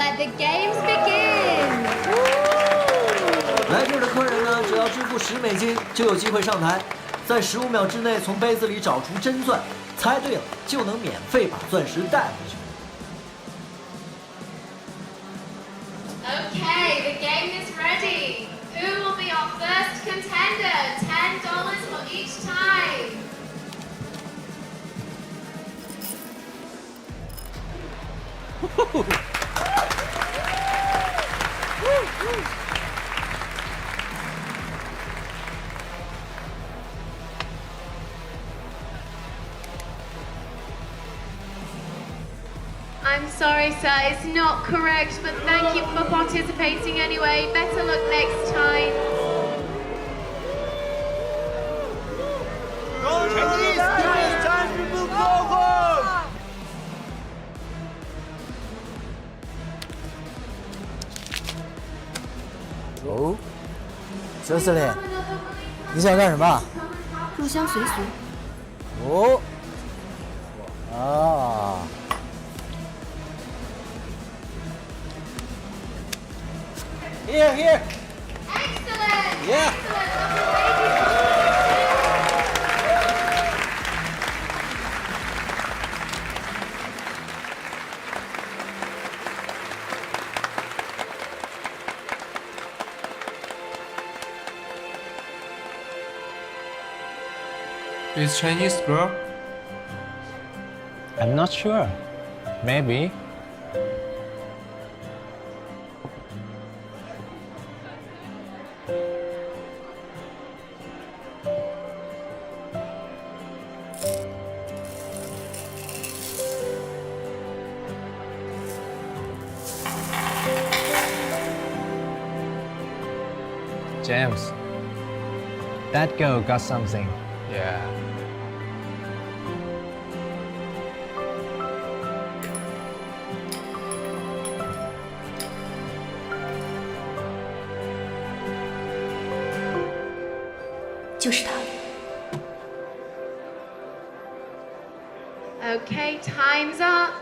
Let the games begin. 来这儿的客人呢，只要支付$10就有机会上台，在15秒之内从杯子里找出真钻，猜对了就能免费把钻石带回去。 Okay, the game is ready. Who will be our first contender? $10 for each time. I'm sorry, sir, it's not correct, but thank you for participating anyway. Better luck next time. Oh, 小司令，你想干什么？入乡随俗。哦，啊。 Here, here. Excellent! Yeah. Is Chinese girl? I'm not sure. Maybe. James, that girl got something. Yeah. Okay, time's up.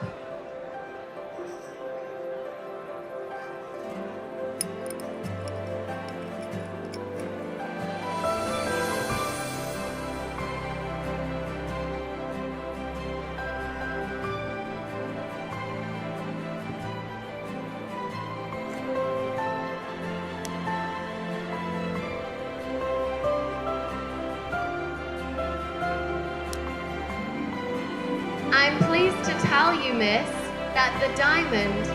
I'm pleased to tell you, miss, that the diamond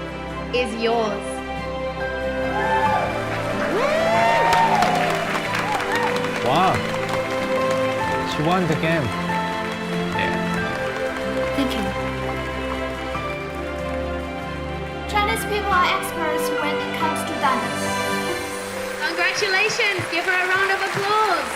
is yours. Wow. She won the game. Thank you. Chinese people are experts when it comes to diamonds. Congratulations! Give her a round of applause.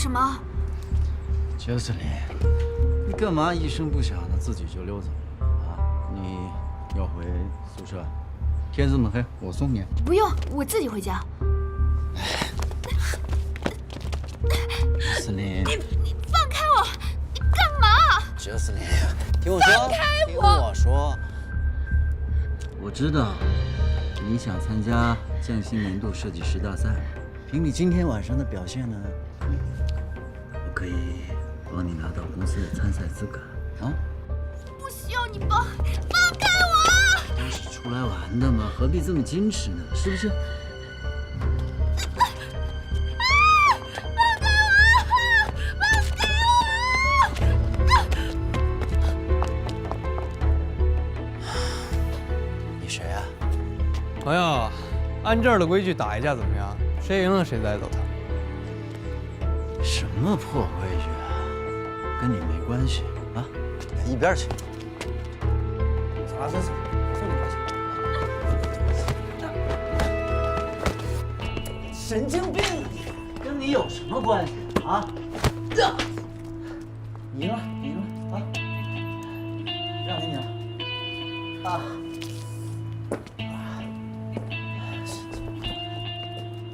什么？邱司令，你干嘛一声不响的自己就溜走了啊？你要回宿舍？天这么黑，我送你。不用，我自己回家。司令，你放开我！你干嘛？邱司令，听我说，放开我！听我说，我知道你想参加匠心年度设计师大赛，凭你今天晚上的表现呢，我可以帮你拿到公司的参赛资格啊！不需要你帮，放开我！都是出来玩的嘛，何必这么矜持呢？是不是？ 朋友，按这儿的规矩打一架怎么样？谁赢了谁带走他。什么破规矩啊？跟你没关系啊！一边去！啥这是？这么关系？神经病啊你！跟你有什么关系啊？你赢了，你赢了啊！让给你了啊！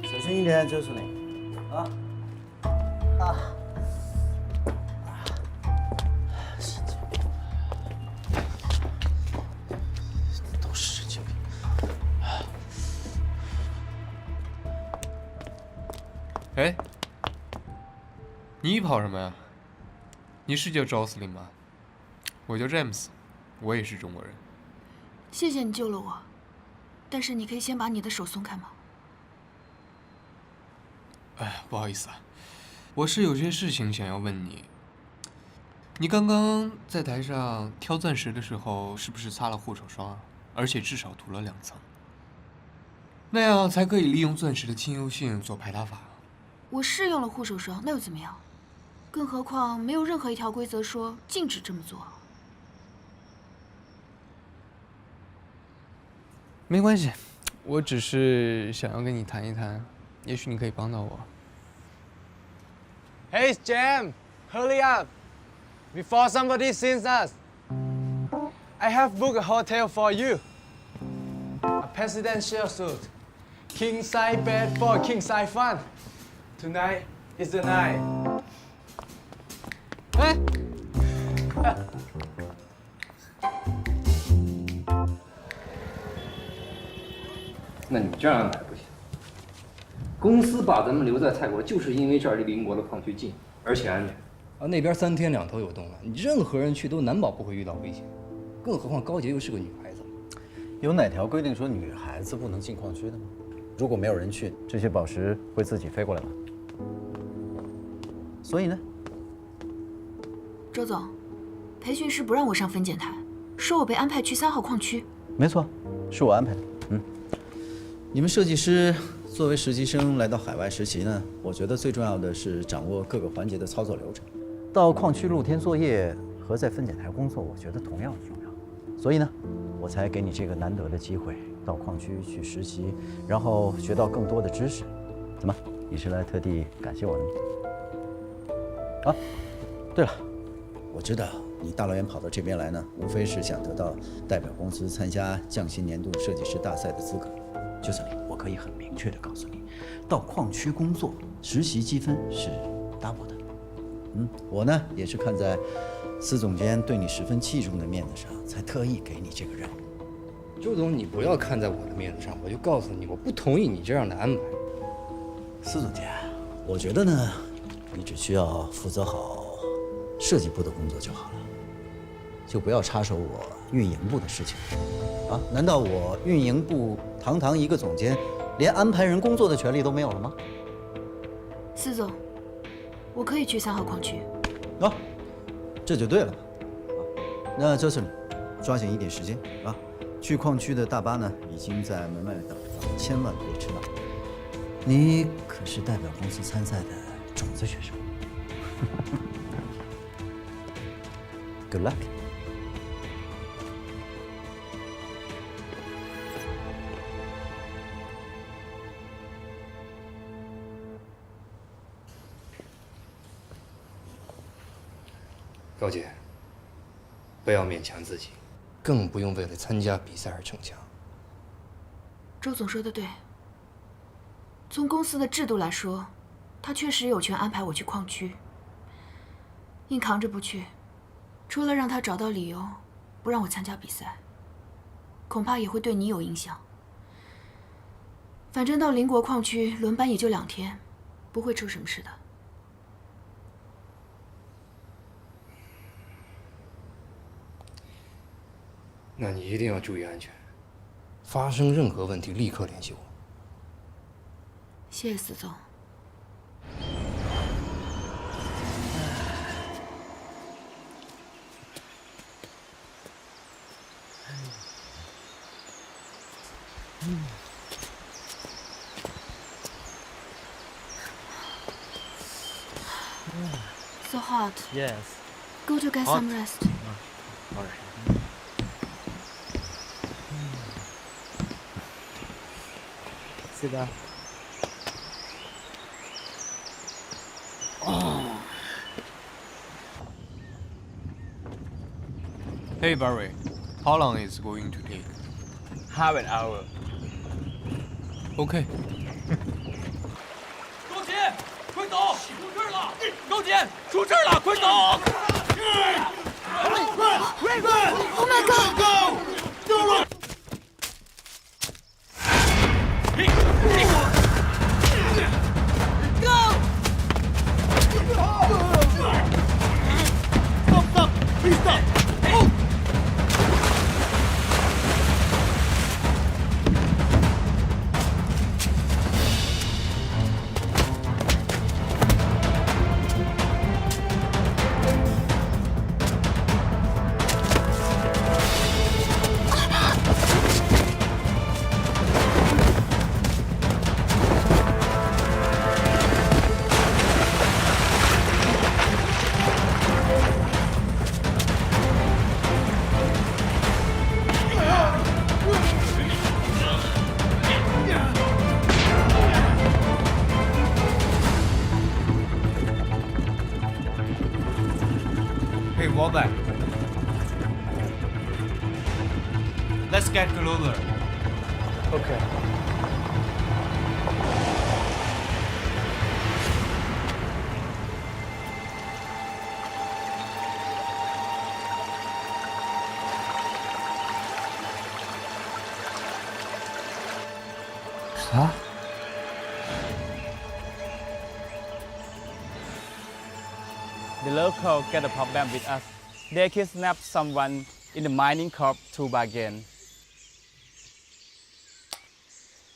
小心一点，就是你啊！神经病，都是神经病。哎，你跑什么呀？你是叫 Jocelyn 吗？我叫 James， 我也是中国人。谢谢你救了我，但是你可以先把你的手松开吗？哎，不好意思啊，我是有些事情想要问你。你刚刚在台上挑钻石的时候，是不是擦了护手霜啊？而且至少涂了2层，那样才可以利用钻石的亲油性做排他法。我是用了护手霜，那又怎么样？更何况没有任何一条规则说禁止这么做。没关系，我只是想要跟你谈一谈，也许你可以帮到我。Hey, Jam, hurry up before somebody sees us. I have booked a hotel for you. A presidential suite, king size bed for king size fun. Tonight is the night. 哎，那你这样安排不行。公司把咱们留在泰国，就是因为这儿离邻国的矿区近，而且安全。啊，那边3天2头有动了，你任何人去都难保不会遇到危险，更何况高洁又是个女孩子。有哪条规定说女孩子不能进矿区的吗？如果没有人去，这些宝石会自己飞过来吗？所以呢？周总，培训师不让我上分拣台，说我被安排去3号矿区。没错，是我安排的。你们设计师作为实习生来到海外实习呢，我觉得最重要的是掌握各个环节的操作流程。到矿区露天作业和在分拣台工作，我觉得同样的重要。所以呢，我才给你这个难得的机会，到矿区去实习，然后学到更多的知识。怎么，你是来特地感谢我的吗？啊，对了，我知道你大老远跑到这边来呢，无非是想得到代表公司参加匠心年度设计师大赛的资格。就是你，我可以很明确地告诉你，到矿区工作，实习积分是 double 的。我呢也是看在司总监对你十分器重的面子上，才特意给你这个任务。周总，你不要看在我的面子上，我就告诉你，我不同意你这样的安排。司总监，我觉得呢，你只需要负责好设计部的工作就好了，就不要插手我运营部的事情。啊，难道我运营部堂堂一个总监，连安排人工作的权利都没有了吗？司总，我可以去3号矿区。啊，这就对了。那就是你，抓紧一点时间啊！去矿区的大巴呢，已经在门外等了，千万别迟到。你可是代表公司参赛的种子学生。Good luck。高姐，不要勉强自己，更不用为了参加比赛而逞强。周总说的对，从公司的制度来说，他确实有权安排我去矿区。硬扛着不去，除了让他找到理由不让我参加比赛，恐怕也会对你有影响。反正到邻国矿区轮班也就2天，不会出什么事的。那你一定要注意安全，发生任何问题立刻联系我。谢谢司总。hot. Yes. Go to get Hot. some rest. All right. Sit down. Hey Barry, how long is it going to take? Half an hour. Okay. 高姐，快走！出事了！高姐，出事了！快走！ Oh my god! Hey Wallback. Let's get closer. Okay. Huh? The local get a problem with us. They kidnapped someone in the mining corp to bargain.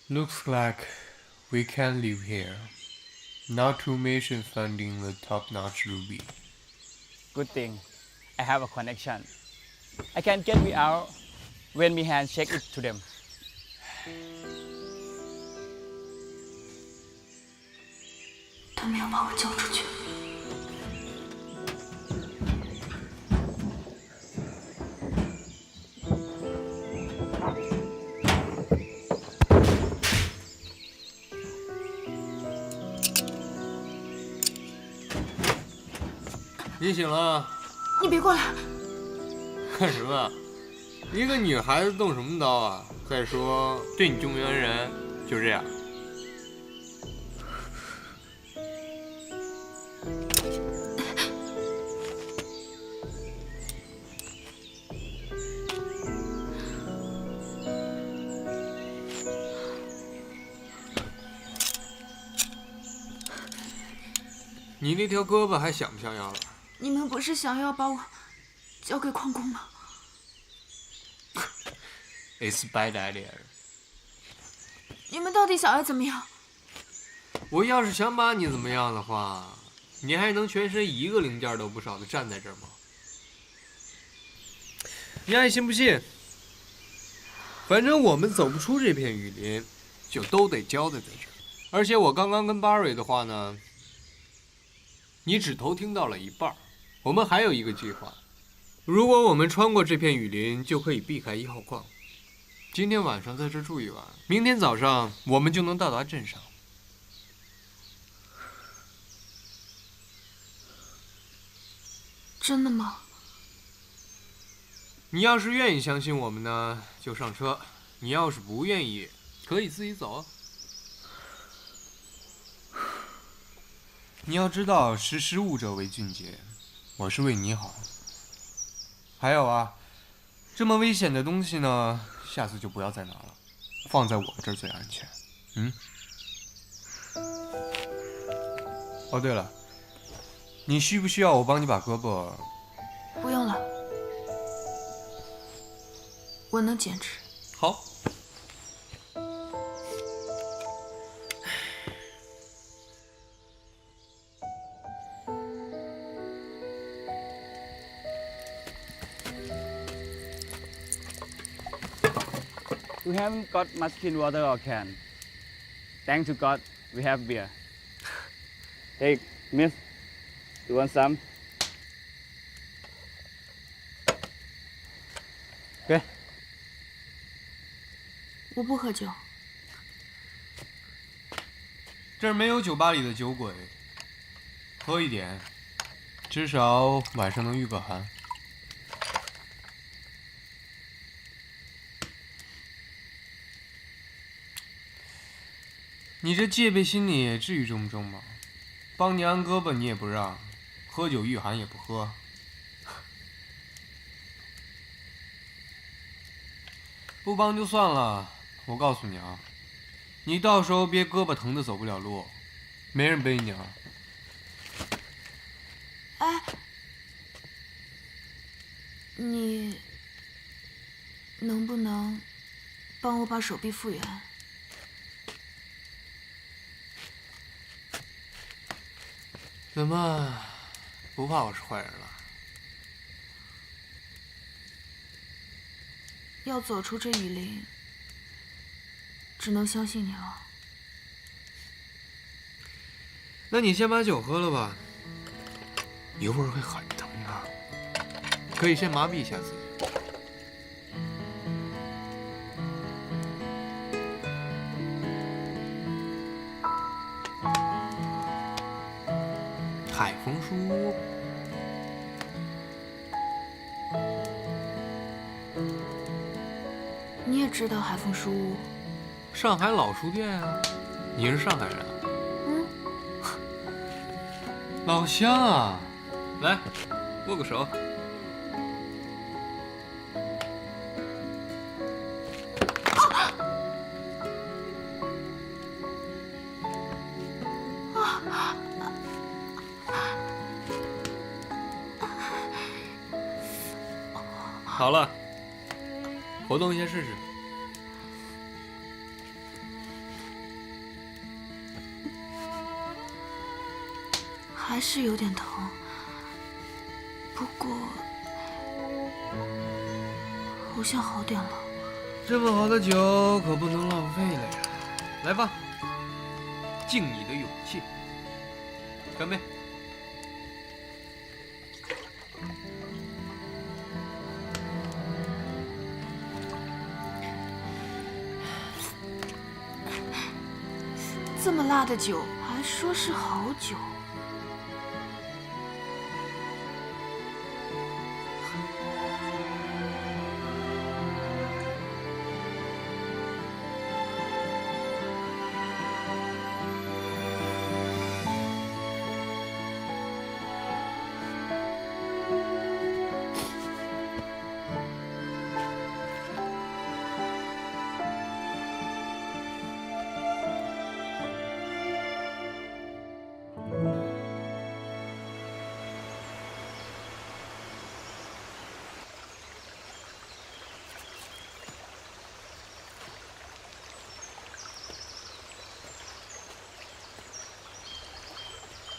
Looks like we can live here. Not to mention finding the top-notch ruby. Good thing. I have a connection. I can get me out when me hand check it to them. 他没有把我交出去。你醒了？你别过来！干什么？一个女孩子动什么刀啊？再说，对你救援人就这样。你那条胳膊还想不想要了？你们不是想要把我交给矿工吗？ It's bad idea. 你们到底想要怎么样？我要是想把你怎么样的话，你还能全身一个零件都不少的站在这儿吗？你爱信不信？反正我们走不出这片雨林，就都得交代在这儿。而且我刚刚跟巴瑞的话呢，你只偷听到了一半。我们还有一个计划，如果我们穿过这片雨林，就可以避开1号矿。今天晚上在这住一晚，明天早上我们就能到达镇上。真的吗？你要是愿意相信我们呢，就上车；你要是不愿意，可以自己走。你要知道，识时务者为俊杰。我是为你好。还有啊，这么危险的东西呢，下次就不要再拿了，放在我这儿最安全。嗯。哦，对了，你需不需要我帮你把胳膊？不用了，我能坚持。好。We haven't got much clean water or can. Thanks to God, we have beer. Hey, miss, you want some? 我不喝酒。这儿没有酒吧里的酒鬼，喝一点，至少晚上能御个寒。你这戒备心理至于这么重吗？帮你安胳膊你也不让，喝酒御寒也不喝。不帮就算了，我告诉你啊，你到时候别胳膊疼得走不了路，没人背你啊。哎，你能不能帮我把手臂复原？怎么，不怕我是坏人了？要走出这雨林，只能相信你了。那你先把酒喝了吧，一会儿会很疼的，可以先麻痹一下自己。海枫书屋，你也知道海枫书屋？上海老书店啊，你是上海人啊？嗯。老乡啊，来，握个手。好了，活动一下试试。还是有点疼，不过好像好点了。这么好的酒可不能浪费了呀！来吧，敬你的勇气，干杯！这么辣的酒，还说是好酒。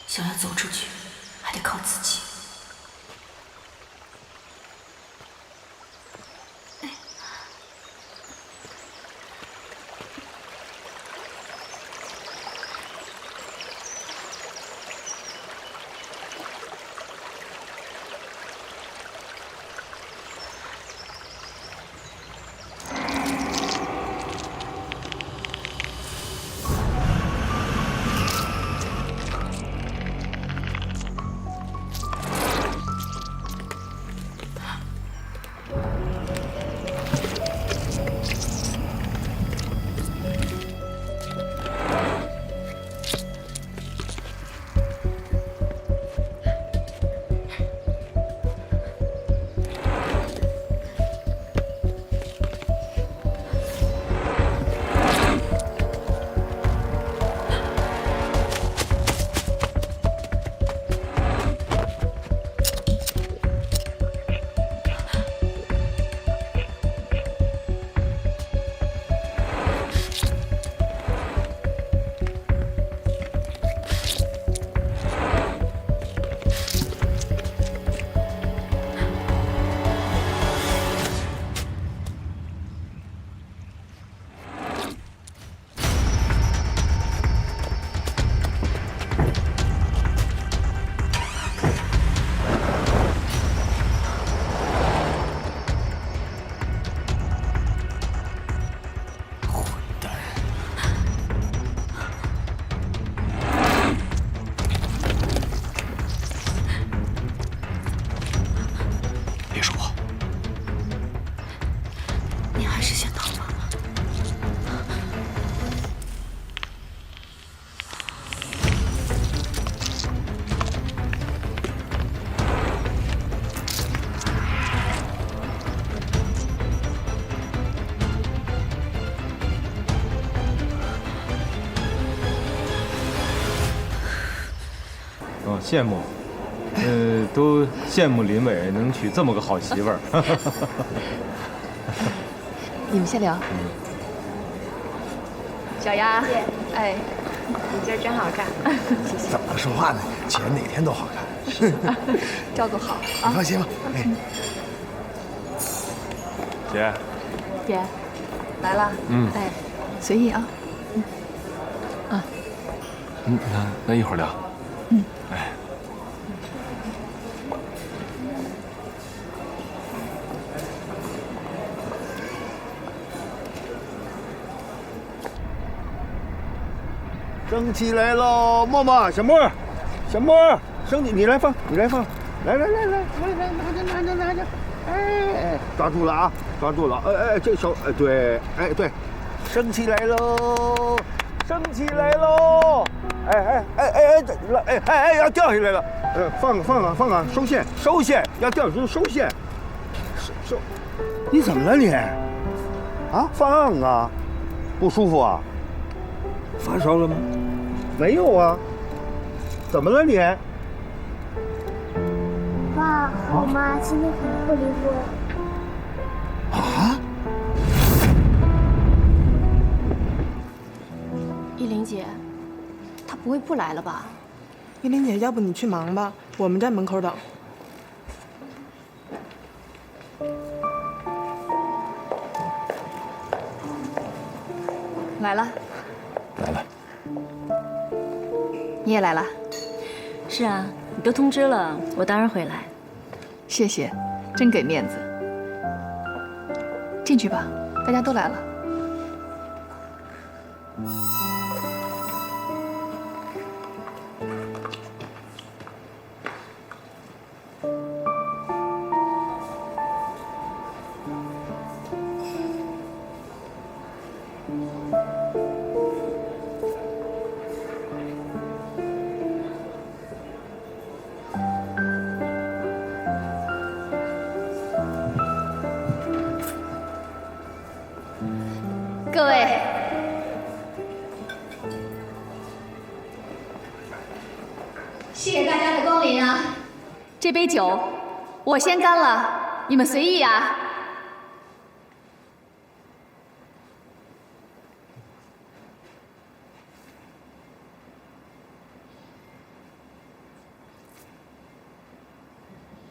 想要走出去，还得靠自己。羡慕，都羡慕林伟能娶这么个好媳妇儿。你们先聊。小丫，哎，你今儿真好看。谢谢。怎么说话呢？姐哪天都好看。照顾好啊。你放心吧。哎，姐，爹，来了。哎，随意啊。那一会儿聊。哎。升旗来喽！默默，小莫，小莫，升旗，你来放，你来放，来，拿着，哎，抓住了啊，抓住了，这手，对，对，升旗来喽，升旗来喽，要掉下来了，放啊，收线，要掉就收线，收，你怎么了你？啊，放啊，不舒服啊？发烧了吗？没有啊，怎么了你？爸，我妈今天可能会离婚。啊？依琳姐，她不会不来了吧？依琳姐，要不你去忙吧，我们在门口等。来了。来了。你也来了。是啊，你都通知了，我当然会来。谢谢，真给面子。进去吧，大家都来了。各位，谢谢大家的光临啊！这杯酒我先干了，你们随意啊。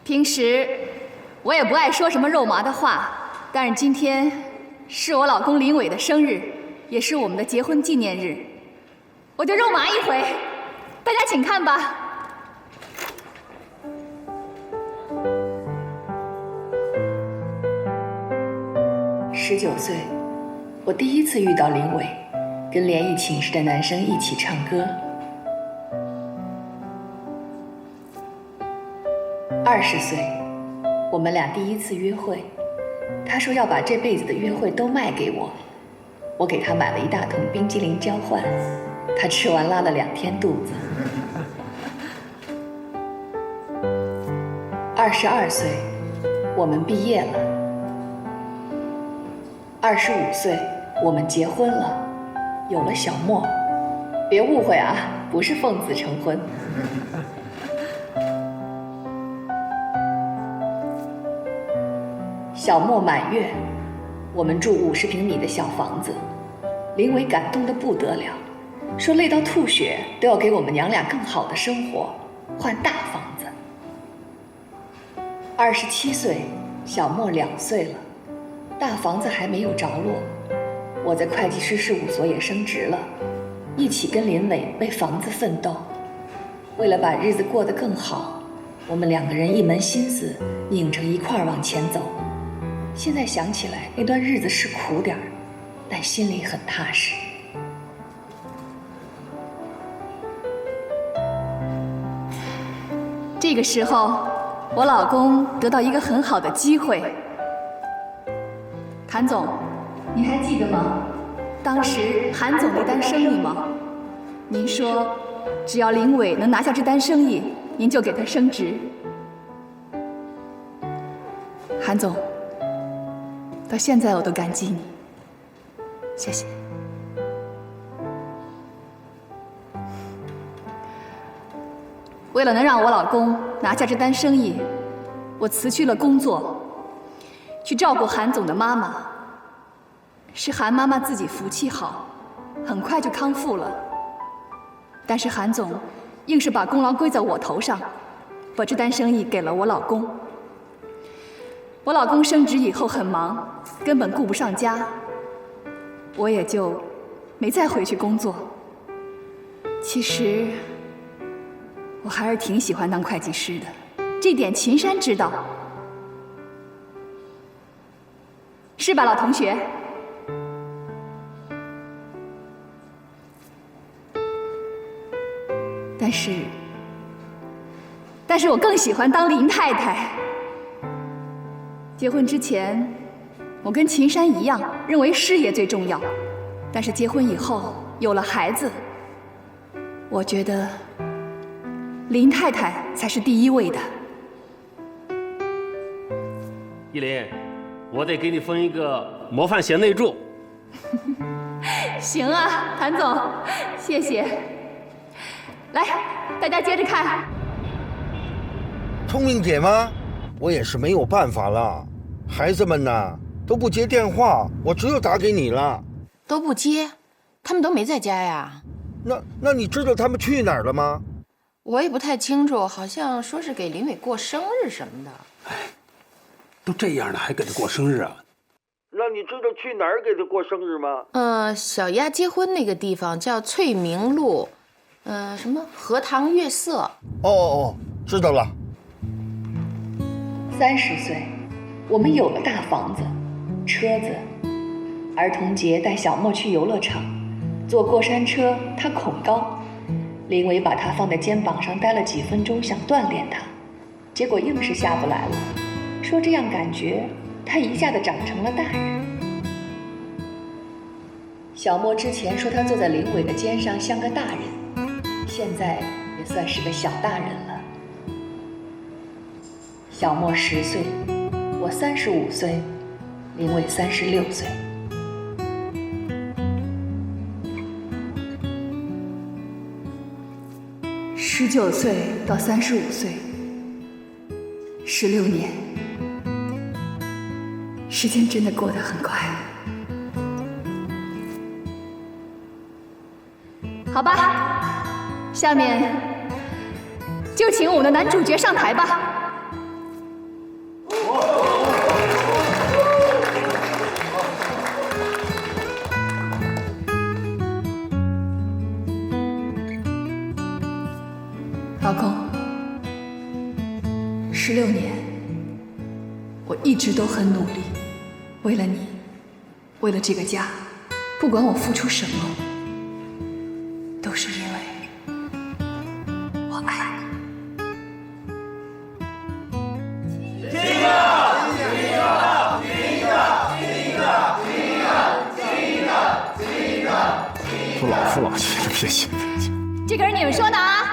平时我也不爱说什么肉麻的话，但是今天是我老公林伟的生日，也是我们的结婚纪念日，我就肉麻一回，大家请看吧。19岁，我第一次遇到林伟，跟联谊寝室的男生一起唱歌。20岁，我们俩第一次约会，他说要把这辈子的约会都卖给我，我给他买了一大桶冰激凌交换，他吃完拉了2天肚子。22岁，我们毕业了。25岁，我们结婚了，有了小莫。别误会啊，不是奉子成婚。小莫满月，我们住50平米的小房子，林伟感动得不得了，说累到吐血都要给我们娘俩更好的生活，换大房子。27岁，小莫2岁了，大房子还没有着落，我在会计师事务所也升职了，一起跟林伟为房子奋斗。为了把日子过得更好，我们2个人一门心思拧成一块儿往前走。现在想起来，那段日子是苦点儿，但心里很踏实。这个时候，我老公得到一个很好的机会。韩总，您还记得吗？当时韩总那单生意吗？您说，只要林伟能拿下这单生意，您就给他升职。韩总，到现在我都感激你，谢谢。我为了能让我老公拿下这单生意，我辞去了工作，去照顾韩总的妈妈。是韩妈妈自己福气好，很快就康复了。但是韩总硬是把功劳归在我头上，把这单生意给了我老公。我老公升职以后很忙，根本顾不上家，我也就没再回去工作。其实我还是挺喜欢当会计师的，这点秦山知道，是吧，老同学？但是我更喜欢当林太太。结婚之前，我跟秦山一样，认为事业最重要。但是结婚以后，有了孩子，我觉得林太太才是第一位的。依林，我得给你封一个模范贤内助。行啊，谭总，谢谢。来，大家接着看。聪明姐吗？我也是没有办法了。孩子们呐都不接电话，我只有打给你了。都不接，他们都没在家呀。那你知道他们去哪儿了吗？我也不太清楚，好像说是给林伟过生日什么的。哎，都这样了还给他过生日啊？那你知道去哪儿给他过生日吗？小丫结婚那个地方叫翠明路，什么荷塘月色。哦，知道了。30岁，我们有了大房子、车子。儿童节带小莫去游乐场，坐过山车，他恐高。林伟把他放在肩膀上待了几分钟，想锻炼他，结果硬是下不来了，说这样感觉他一下子长成了大人。小莫之前说他坐在林伟的肩上像个大人，现在也算是个小大人了。小莫10岁，我35岁，林伟36岁。19岁到35岁，16年，时间真的过得很快。好吧，下面就请我们的男主角上台吧。老公，16年，我一直都很努力，为了你，为了这个家，不管我付出什么，都是因为我爱你。说老夫老妻的，别急。这可是你们说的啊！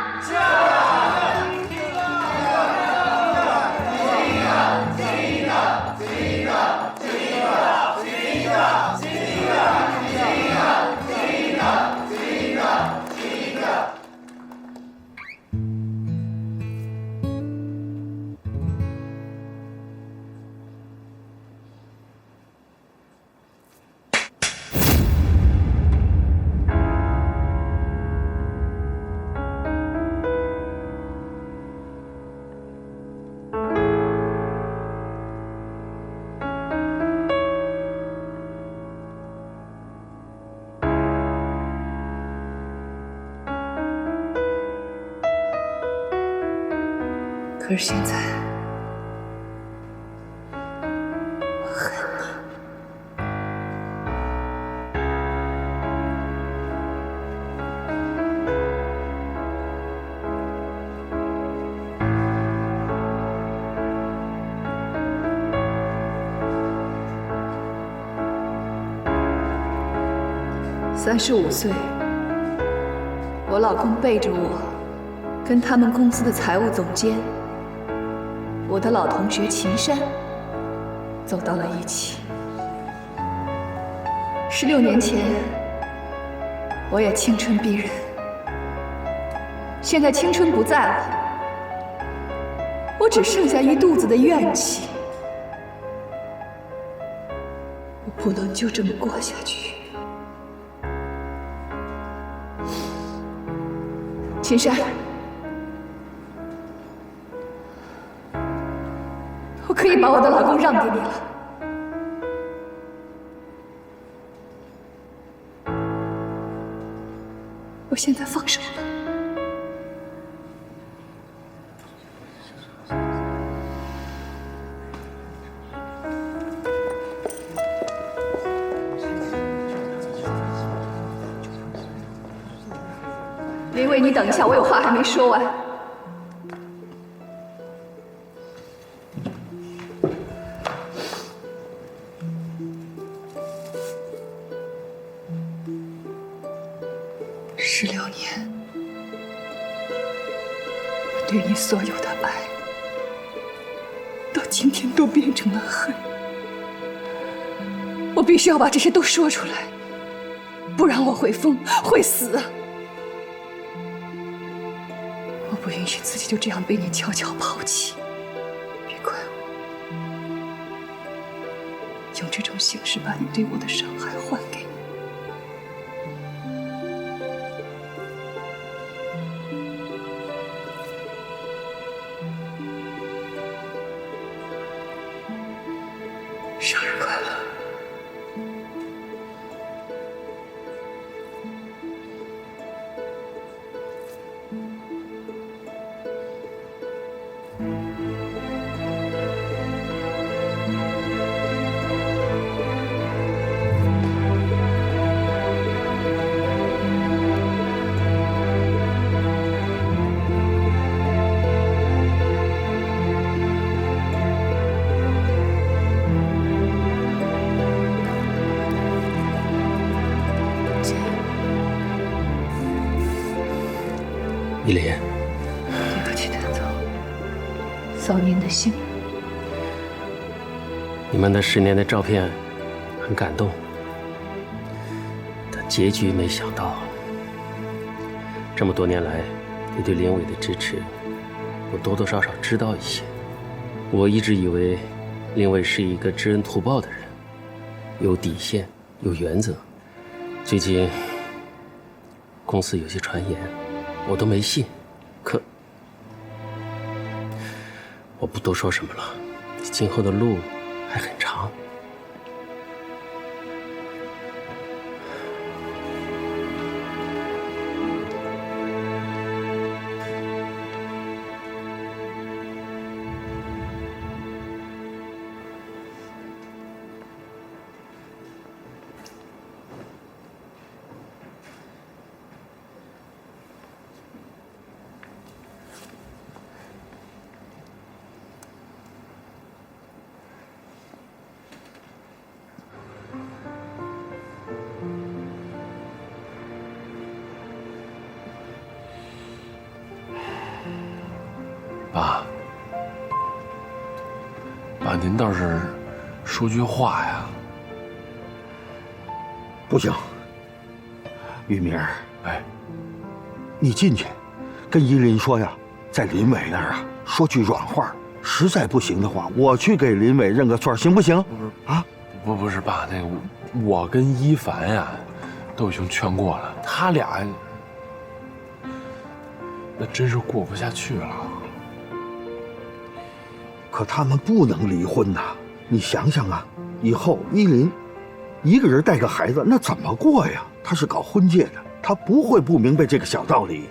可是现在，我恨你。35岁，我老公背着我，跟他们公司的财务总监，我的老同学秦山走到了一起。16年前，我也青春逼人，现在青春不在了，我只剩下一肚子的怨气。我不能就这么过下去。秦山，我可以把我的老公让给你了。我现在放手了。林伟，你等一下，我有话还没说完。16年，我对你所有的爱，到今天都变成了恨。我必须要把这些都说出来，不然我会疯，会死。我不允许自己就这样被你悄悄抛弃，别怪我，用这种形式把你对我的伤害还给你。生日快乐！依林，对不起，谭总，扫您的兴。你们的10年的照片很感动，但结局没想到。这么多年来，你对林伟的支持，我多多少少知道一些。我一直以为林伟是一个知恩图报的人，有底线，有原则。最近公司有些传言，我都没信，可我不多说什么了，今后的路还很长。爸，您倒是说句话呀！不行，玉明，哎，你进去，跟依林说呀，在林伟那儿啊说句软话，实在不行的话，我去给林伟认个错，行不行？不是爸，那个我跟一凡呀，都已经劝过了，他俩那真是过不下去了。可他们不能离婚呐！你想想啊，以后依林一个人带个孩子，那怎么过呀？他是搞婚介的，他不会不明白这个小道理。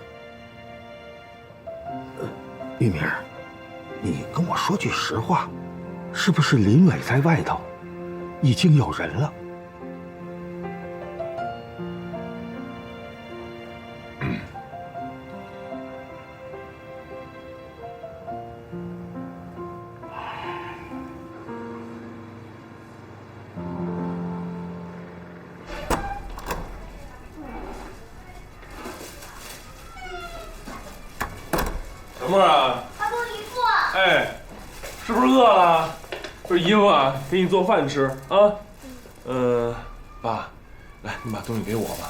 玉明，你跟我说句实话，是不是林伟在外头已经有人了？小沫啊，阿公姨父，哎，是不是饿了？这姨夫啊，给你做饭吃啊。爸，来，你把东西给我吧。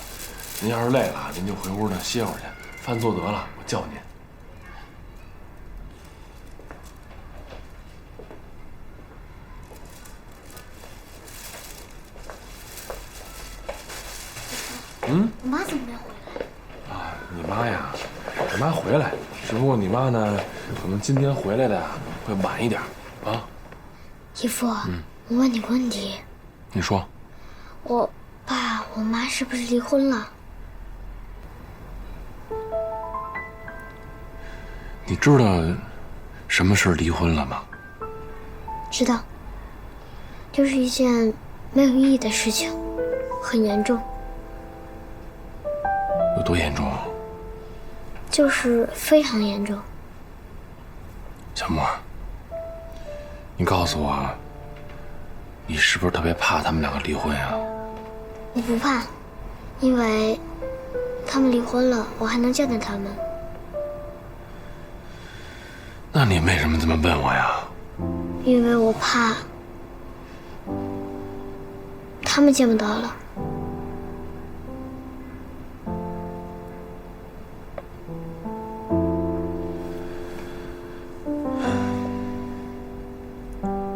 您要是累了，您就回屋呢歇会儿去。饭做得了，我叫您。我妈怎么没回来？啊，你妈呀，我妈回来，只不过你妈呢，可能今天回来的会晚一点啊。姨父，我问你个问题，你说。我爸我妈是不是离婚了？你知道什么是离婚了吗？知道，就是一件没有意义的事情，很严重。有多严重？就是非常严重。小莫，你告诉我，你是不是特别怕他们两个离婚呀？我不怕，因为他们离婚了，我还能见到他们。那你为什么这么问我呀？因为我怕他们见不到了。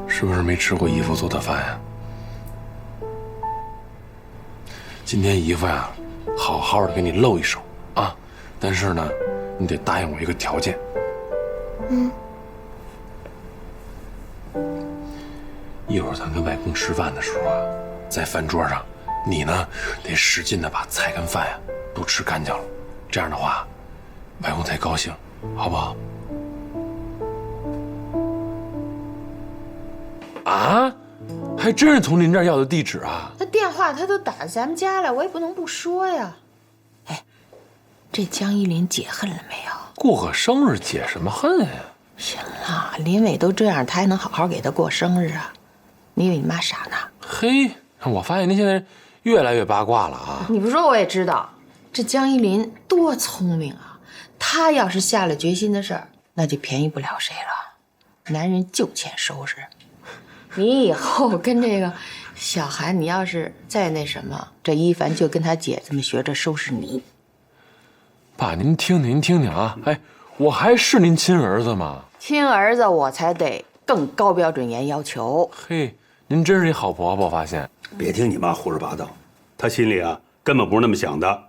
是不是没吃过姨夫做的饭呀？今天姨夫呀，好好的给你露一手啊，但是呢，你得答应我一个条件。一会儿咱跟外公吃饭的时候啊，在饭桌上，你呢得使劲的把菜跟饭呀都吃干净了，这样的话，外公才高兴，好不好？啊，还真是从您这儿要的地址啊？他电话他都打咱们家了，我也不能不说呀。哎，这江依林解恨了没有？过个生日解什么恨呀？行了，林伟都这样，他还能好好给他过生日啊？你以为你妈傻呢？嘿，我发现您现在越来越八卦了啊！你不说我也知道，这江依林多聪明啊！她要是下了决心的事儿，那就便宜不了谁了。男人就欠收拾。你以后跟这个小韩，你要是再那什么，这一凡就跟他姐这么学着收拾你。爸，您听听啊！哎，我还是您亲儿子吗？亲儿子我才得更高标准严要求。嘿，您真是一好婆婆，我发现。别听你妈胡说八道，她心里啊根本不是那么想的。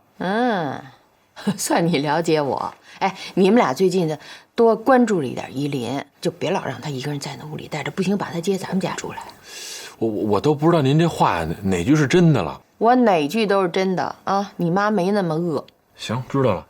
算你了解我。哎，你们俩最近的多关注了一点依林，就别老让她一个人在那屋里待着，不行把她接咱们家住来。我都不知道您这话哪句是真的了。我哪句都是真的啊！你妈没那么恶。行，知道了。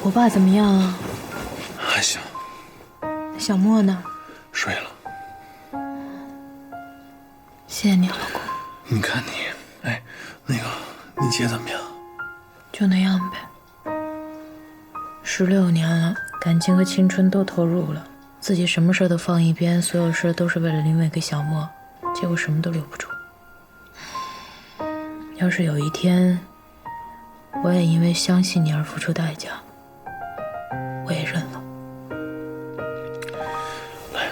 我爸怎么样啊？还行。小莫呢？睡了。谢谢你，老公。你看你，哎，那个，你姐怎么样？就那样呗。16年了，感情和青春都投入了，自己什么事都放一边，所有事都是为了林伟跟小莫，结果什么都留不住。要是有一天，我也因为相信你而付出代价，我也认了。来。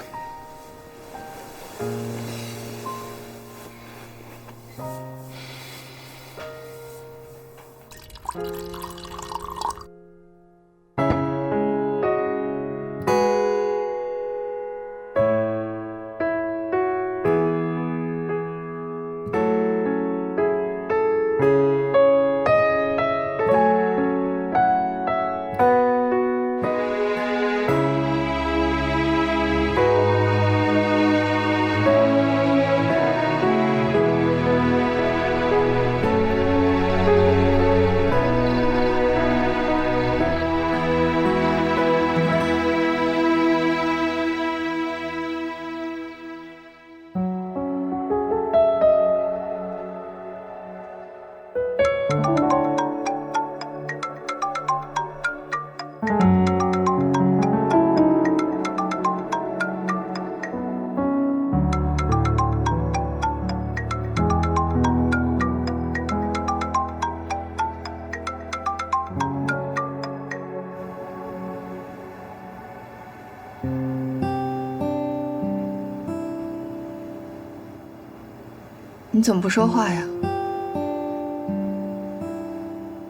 怎么不说话呀？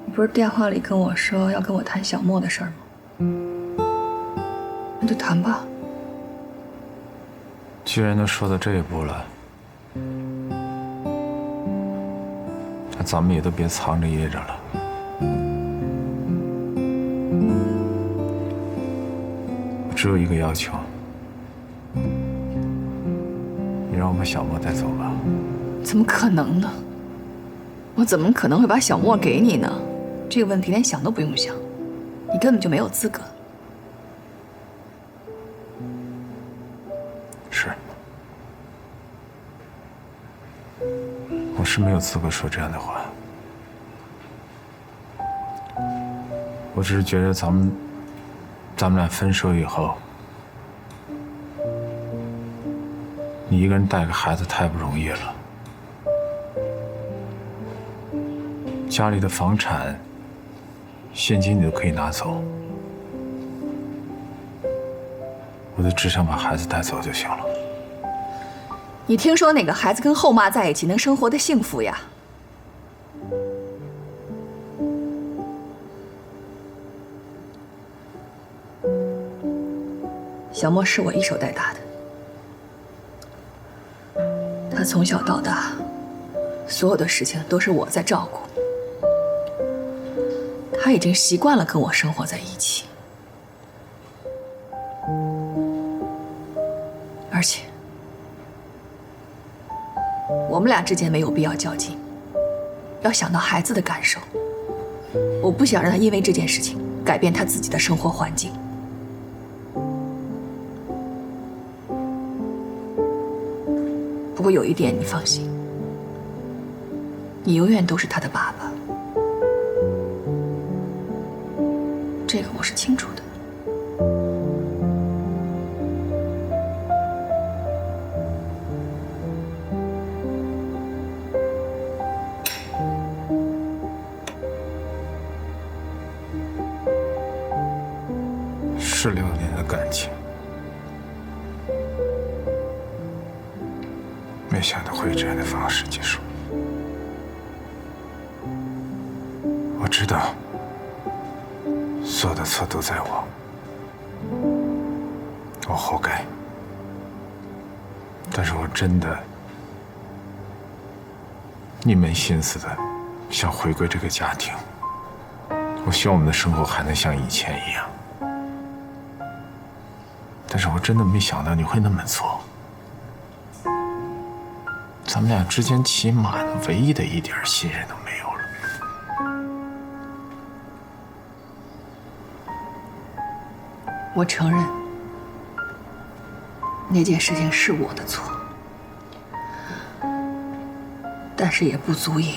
你不是电话里跟我说要跟我谈小莫的事儿吗？那就谈吧。既然都说到这一步了，那咱们也都别藏着掖着了。我只有一个要求，你让我把小莫带走吧。怎么可能呢？我怎么可能会把小莫给你呢？这个问题连想都不用想，你根本就没有资格。是，我是没有资格说这样的话。我只是觉得咱们俩分手以后，你一个人带个孩子太不容易了。家里的房产、现金你都可以拿走，我就只想把孩子带走就行了。你听说哪个孩子跟后妈在一起能生活的幸福呀？小莫是我一手带大的，他从小到大，所有的事情都是我在照顾。他已经习惯了跟我生活在一起，而且我们俩之间没有必要较劲，要想到孩子的感受。我不想让他因为这件事情改变他自己的生活环境。不过有一点你放心，你永远都是他的爸爸。这个我是清楚的。16年的感情，没想到会以这样的方式结束。我知道。所有的错都在我，我活该。但是我真的一门心思的想回归这个家庭。我希望我们的生活还能像以前一样。但是我真的没想到你会那么做。咱们俩之间起码的唯一的一点信任都没有了。我承认，那件事情是我的错，但是也不足以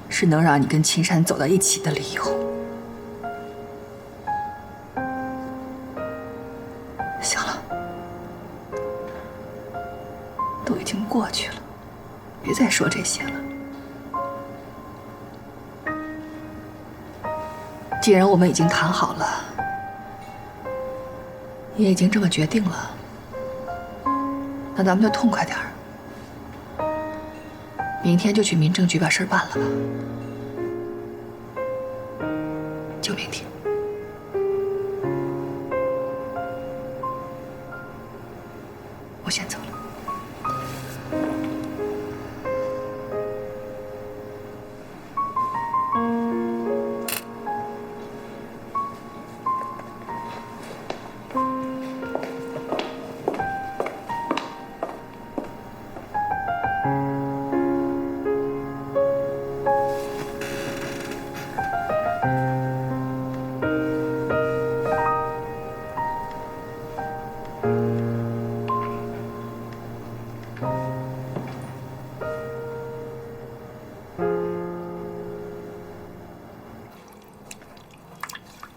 是能让你跟秦山走到一起的理由。行了，都已经过去了，别再说这些了。既然我们已经谈好了，也已经这么决定了，那咱们就痛快点儿，明天就去民政局把事儿办了吧。就明天。我先走了。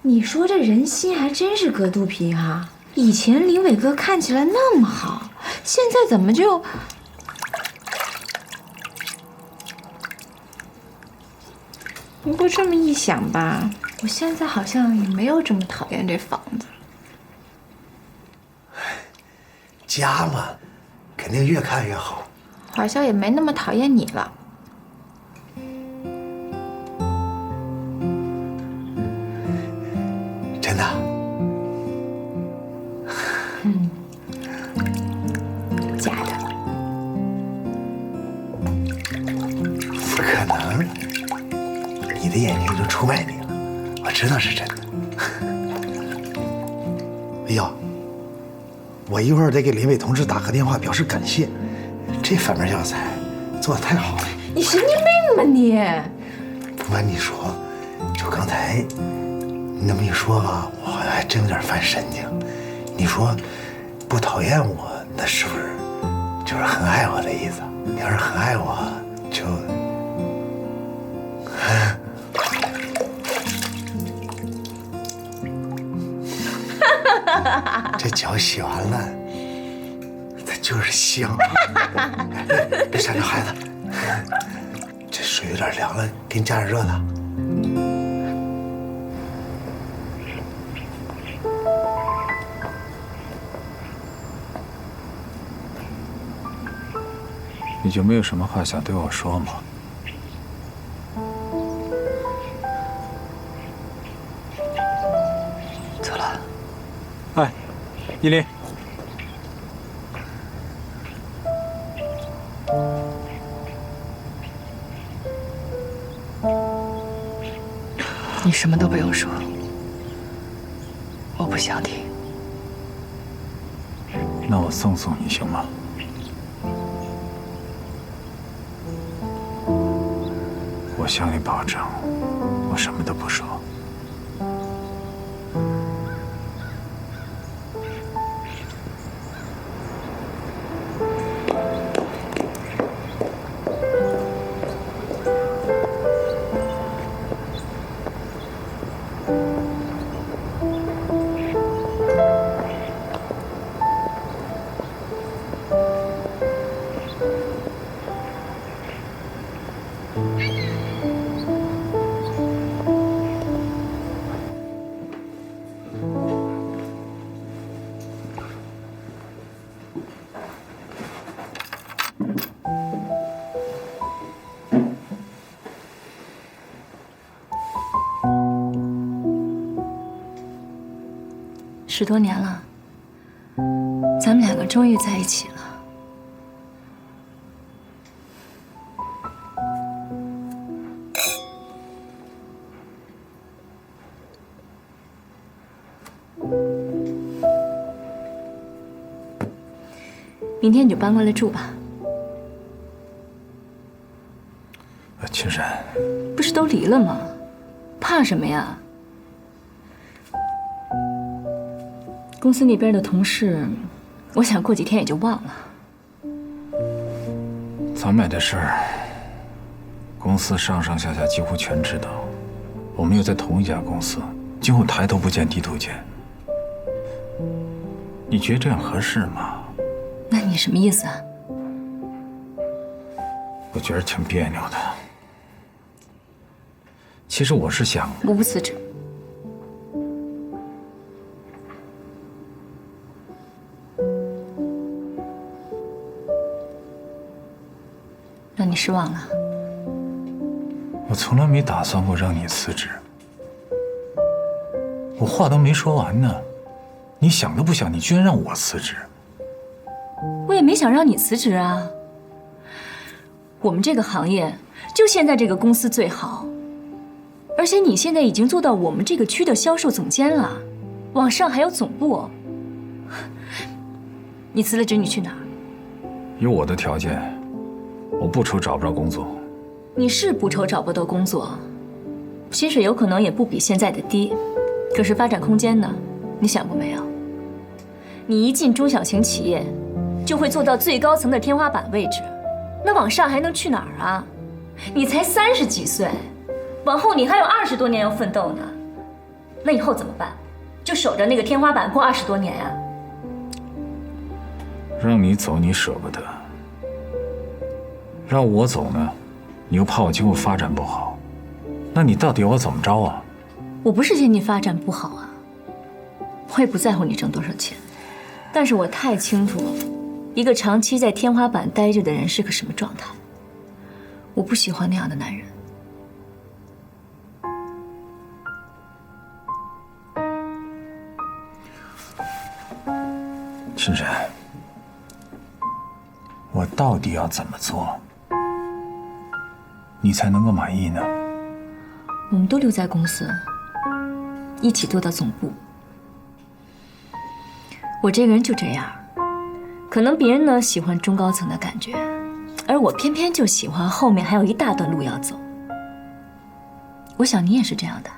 你说这人心还真是隔肚皮哈！以前林伟哥看起来那么好，现在怎么就……不过这么一想吧，我现在好像也没有这么讨厌这房子。家嘛，肯定越看越好。好像也没那么讨厌你了。真的？假的。不可能，你的眼睛就出卖你了，我知道是真的。哎呦，我一会儿得给林伟同志打个电话表示感谢，这反面教材做的太好了。你神经病吧你！不瞒你说，就刚才你那么一说吧，我好像还真有点犯神经。你说不讨厌我，那是不是就是很爱我的意思？你要是很爱我，就……这脚洗完了，它就是香。别闪着孩子，这水有点凉了，给你加点热的。你就没有什么话想对我说吗？走了。哎，依林，你什么都不用说，我不想听。那我送你行吗？我向你保证，我什么都不说。10多年了，咱们两个终于在一起了。明天你就搬过来住吧。青山，不是都离了吗？怕什么呀？公司那边的同事，我想过几天也就忘了。咱们俩的事儿，公司上上下下几乎全知道。我们又在同一家公司，今后抬头不见低头见。你觉得这样合适吗？那你什么意思啊？我觉得挺别扭的。其实我是想，我不辞职。让你失望了？我从来没打算过让你辞职。我话都没说完呢，你想都不想，你居然让我辞职。我也没想让你辞职啊。我们这个行业就现在这个公司最好，而且你现在已经做到我们这个区的销售总监了，往上还有总部。你辞了职，你去哪儿？有我的条件，我不愁找不着工作。你是不愁找不到工作，薪水有可能也不比现在的低，可是发展空间呢？你想过没有？你一进中小型企业，就会做到最高层的天花板位置，那往上还能去哪儿啊？你才30几岁，往后你还有20多年要奋斗呢，那以后怎么办？就守着那个天花板过20多年呀？让你走你舍不得，让我走呢，你又怕我今后发展不好，那你到底要我怎么着啊？我不是嫌你发展不好啊，我也不在乎你挣多少钱，但是我太清楚一个长期在天花板待着的人是个什么状态。我不喜欢那样的男人。深深，我到底要怎么做，你才能够满意呢？我们都留在公司，一起做到总部。我这个人就这样，可能别人呢喜欢中高层的感觉，而我偏偏就喜欢后面还有一大段路要走。我想你也是这样的。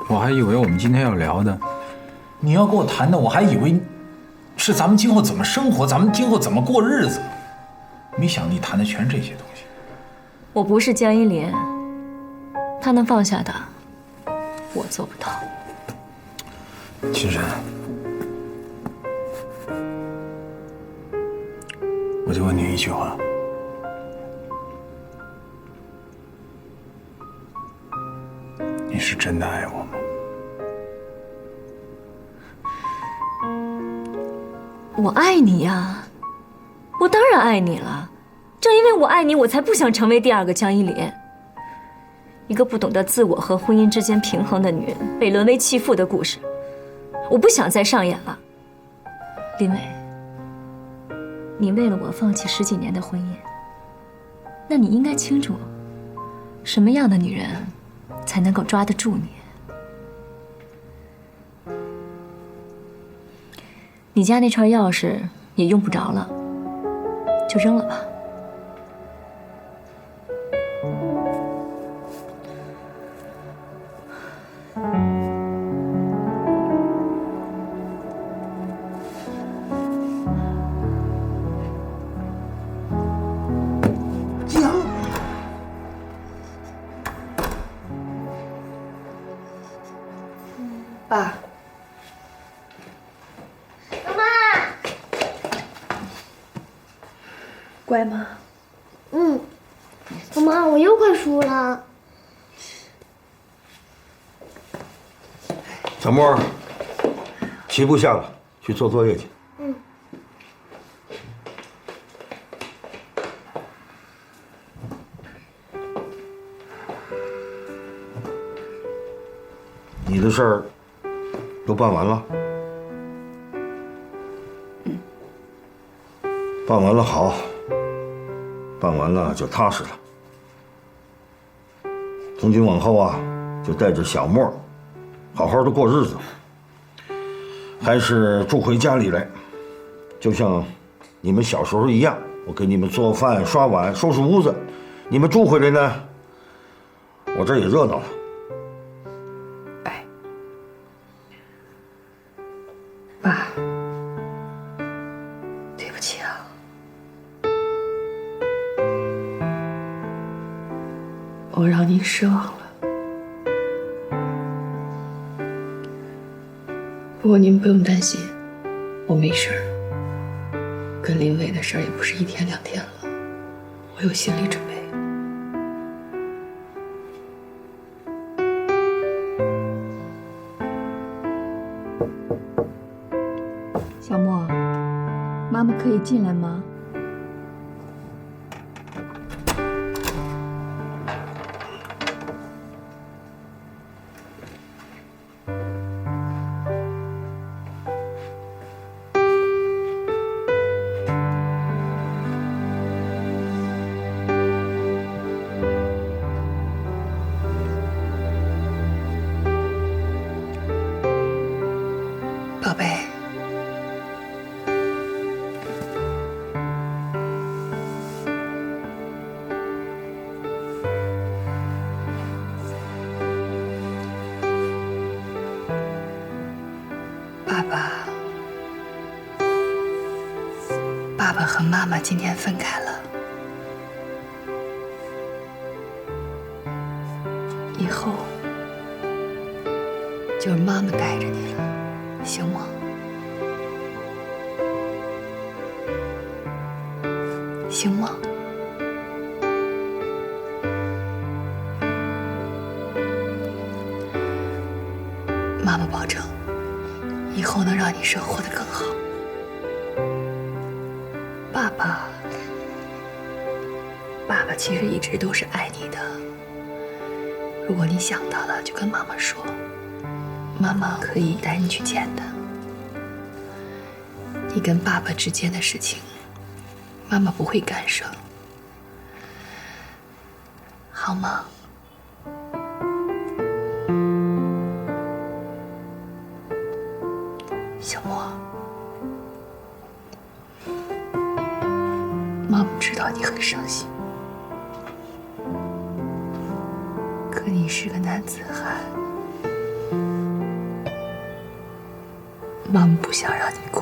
我还以为我们今天要聊的，你要跟我谈的，我还以为是咱们今后怎么生活，咱们今后怎么过日子。没想你谈的全是这些东西。我不是江一林，他能放下的，我做不到。青山，我就问你一句话，你是真的爱我吗？我爱你呀，我当然爱你了。正因为我爱你，我才不想成为第二个江一林。一个不懂得自我和婚姻之间平衡的女人被沦为弃妇的故事，我不想再上演了。林伟，你为了我放弃10几年的婚姻，那你应该清楚，什么样的女人才能够抓得住你。你家那串钥匙也用不着了，就扔了吧。爸。乖吗？妈妈，我又快输了。小莫，棋不下了，去做作业去。你的事儿都办完了？办完了好，办完了就踏实了。从今往后啊，就带着小莫，好好的过日子。还是住回家里来，就像你们小时候一样，我给你们做饭、刷碗、收拾屋子。你们住回来呢，我这儿也热闹了。爸，对不起啊。我让您失望了。不过您不用担心，我没事儿。跟林伟的事儿也不是1天2天了，我有心理准备。小莫，妈妈可以进来吗？宝贝，爸爸和妈妈今天分开了，以后就是妈妈带着你了，行吗？行吗？妈妈保证，以后能让你生活得更好。爸爸其实一直都是爱你的。如果你想到了，就跟妈妈说，妈妈可以带你去见他。你跟爸爸之间的事情，妈妈不会干涉，好吗？小莫，妈妈知道你很伤心，可你是个男子汉，妈妈不想让你哭。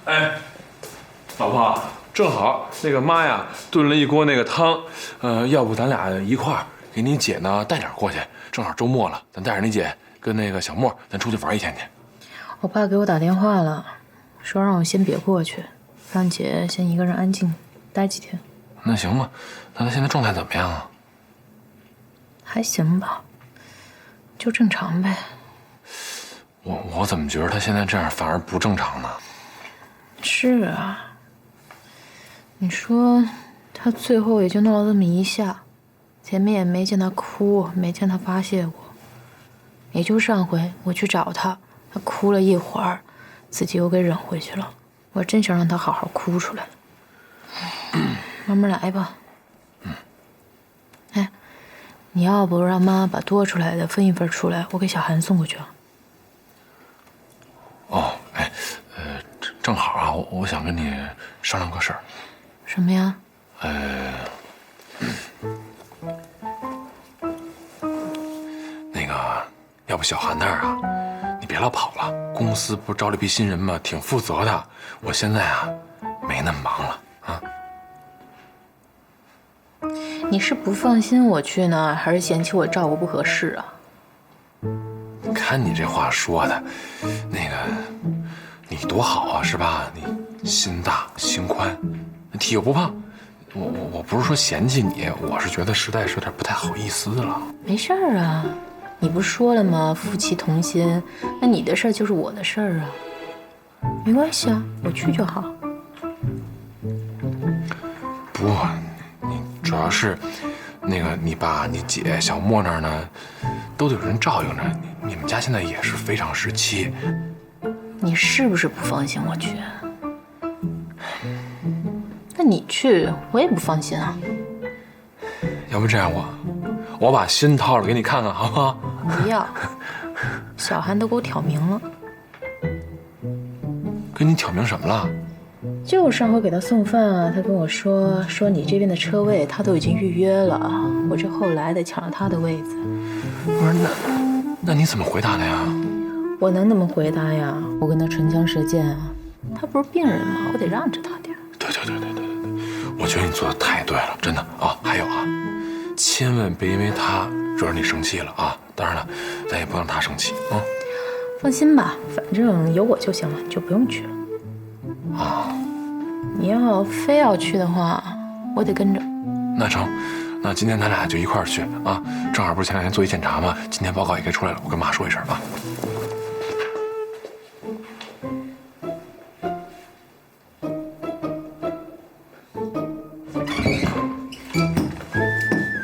哎，老婆，正好那个妈呀炖了一锅那个汤，要不咱俩一块儿给你姐呢带点过去，正好周末了，咱带着你姐跟那个小莫，咱出去玩一天去。我爸给我打电话了，说让我先别过去，让姐先一个人安静待几天。那行吧，那他现在状态怎么样啊？还行吧，就正常呗。我怎么觉得他现在这样反而不正常呢？是啊，你说他最后也就闹了这么一下，前面也没见他哭，没见他发泄过，也就上回我去找他，他哭了一会儿，自己又给忍回去了。我真想让他好好哭出来。慢慢来吧。哎，你要不让妈把多出来的分一份出来，我给小韩送过去啊。哦，哎，正好啊，我想跟你商量个事儿。什么呀？那个，要不小韩那儿啊，你别老跑了。公司不是招了一批新人吗？挺负责的。我现在啊，没那么忙了啊。你是不放心我去呢，还是嫌弃我照顾不合适啊？你看你这话说的，那个你多好啊，是吧？你心大心宽，体又不胖。我不是说嫌弃你，我是觉得实在是有点不太好意思了。没事儿啊，你不是说了吗？夫妻同心，那你的事儿就是我的事儿啊，没关系啊，我去就好。不，你主要是那个你爸、你姐、小莫那儿呢，都得有人照应着。你们家现在也是非常时期。你是不是不放心我去？那你去，我也不放心啊。要不这样，我把心掏了给你看看，好不好？不要，小韩都给我挑明了。跟你挑明什么了？就上回给他送饭啊，他跟我说你这边的车位他都已经预约了，我这后来得抢了他的位子。不是，那你怎么回答的呀？我能怎么回答呀？我跟他唇枪舌剑啊，他不是病人吗？我得让着他点。对，我觉得你做的太对了，真的啊。还有啊，千万别因为他惹你生气了啊！当然了，咱也不让他生气啊。放心吧，反正有我就行了，就不用去了。啊，你要非要去的话，我得跟着。那成，那今天咱俩就一块儿去啊！正好不是前2天做一检查吗？今天报告也该出来了，我跟妈说一声啊。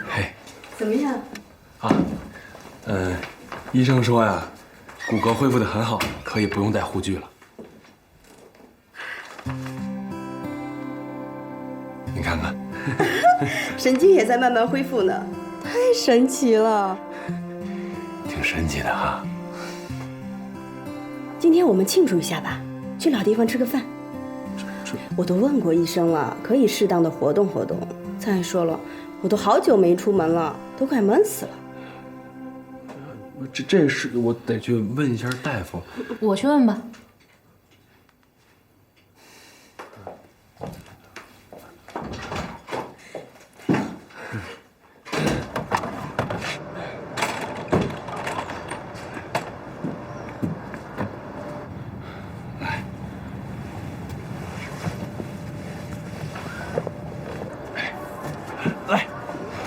嘿，怎么样？啊，医生说呀，骨骼恢复得很好，可以不用戴护具了。你看看，神经也在慢慢恢复呢，太神奇了。挺神奇的哈。今天我们庆祝一下吧，去老地方吃个饭。我都问过医生了，可以适当的活动活动。再说了，我都好久没出门了，都快闷死了。这是我得去问一下大夫。我去问吧。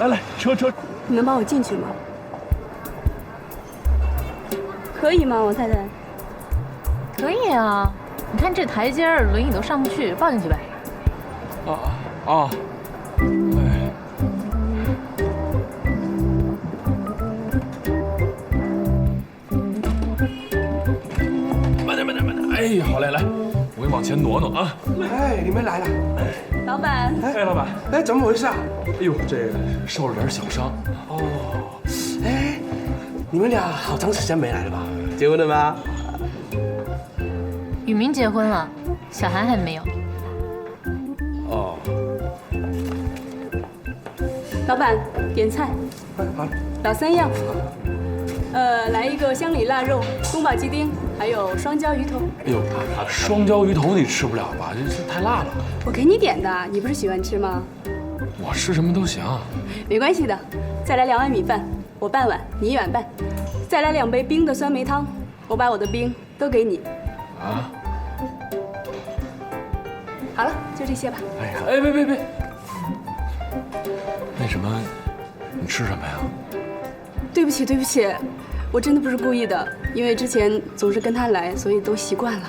来，车，你能帮我进去吗？可以吗，王太太？可以啊，你看这台阶儿，轮椅都上不去，抱进去呗。啊，慢点，哎，好嘞，来，我给你往前挪挪啊。哎，你们来了。老板。哎，老板，哎，怎么回事啊？哎呦，这受了点小伤。哦，哎，你们俩好长时间没来了吧？结婚了吗？雨明结婚了，小韩还没有。哦。老板，点菜。好。老3样。来一个香里腊肉、宫保鸡丁，还有双椒鱼头。哎呦，双椒鱼头你吃不了吧？这太辣了。我给你点的，你不是喜欢吃吗？我吃什么都行。没关系的，再来2碗米饭，我半碗，你1碗半。再来2杯冰的酸梅汤，我把我的冰都给你。啊？好了，就这些吧。哎呀，别！那什么，你吃什么呀？对不起，我真的不是故意的，因为之前总是跟他来，所以都习惯了。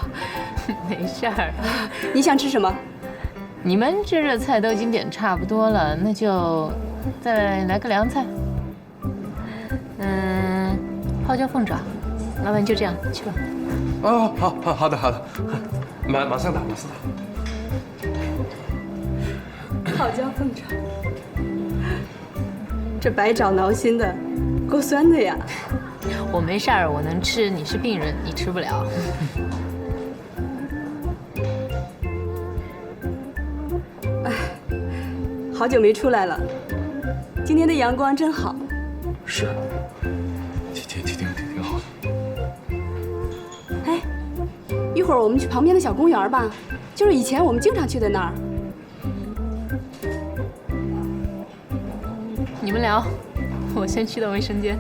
没事儿。你想吃什么？你们这热菜都已经点差不多了，那就再来个凉菜。泡椒凤爪。老板就这样，去吧。好的，马上打。泡椒凤爪，这百爪挠心的，够酸的呀。我没事儿，我能吃。你是病人，你吃不了。哎，好久没出来了，今天的阳光真好。是，挺好的。哎，一会儿我们去旁边的小公园吧，就是以前我们经常去的那儿。你们聊，我先去趟卫生间。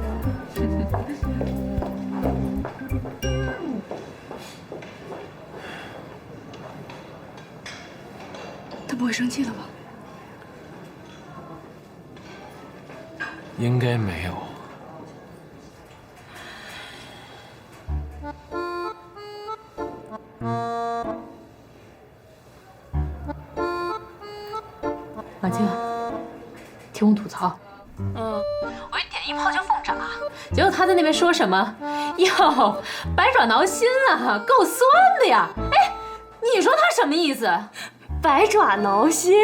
他不会生气了吧？应该没有。马静，听我吐槽。我一点一泡椒凤爪，结果他在那边说什么？哟，百爪挠心啊，够酸的呀！哎，你说他什么意思？百爪挠心？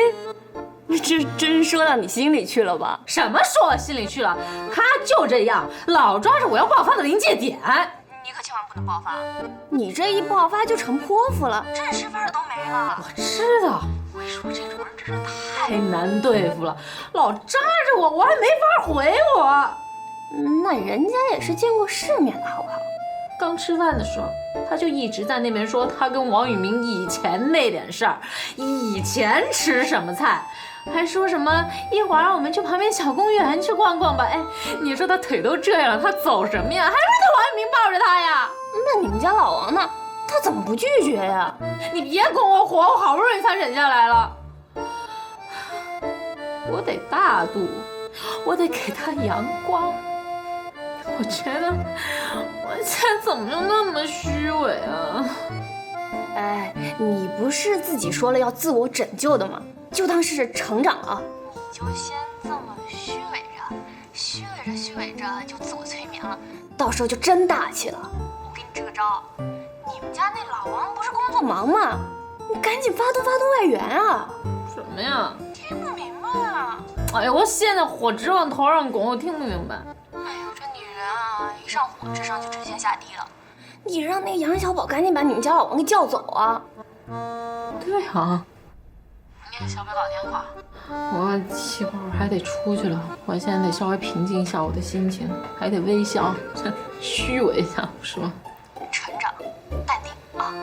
你这真说到你心里去了吧？什么说我心里去了？他就这样，老抓着我要爆发的临界点。你可千万不能爆发！你这一爆发就成泼妇了，正吃饭的都没了。我知道，我说这种人真是太难对付了，老扎着我，我还没法回我。那人家也是见过世面的，好不好？刚吃饭的时候，他就一直在那边说他跟王宇明以前那点事儿，以前吃什么菜。还说什么一会儿让我们去旁边小公园去逛逛吧。哎，你说他腿都这样了，他走什么呀？还是他王一鸣抱着他呀？那你们家老王呢？他怎么不拒绝呀？你别拱我火，我好不容易才忍下来了。我得大度，我得给他阳光。我觉得我现在怎么就那么虚伪啊？哎，你不是自己说了要自我拯救的吗？就当是成长了。你就先这么虚伪着，虚伪着虚伪着就自我催眠了，到时候就真大气了。我给你支个招，你们家那老王不是工作忙吗？你赶紧发动外援啊！什么呀？听不明白啊！哎呀，我现在火直往头上拱，我听不明白。哎呦，这女人啊，一上火智商就直线下低了。你让那个杨小宝赶紧把你们家老王给叫走啊！对啊，你给小北打电话。我一会儿还得出去了，我现在得稍微平静一下我的心情，还得微笑，虚伪一下是吧？成长，淡定啊！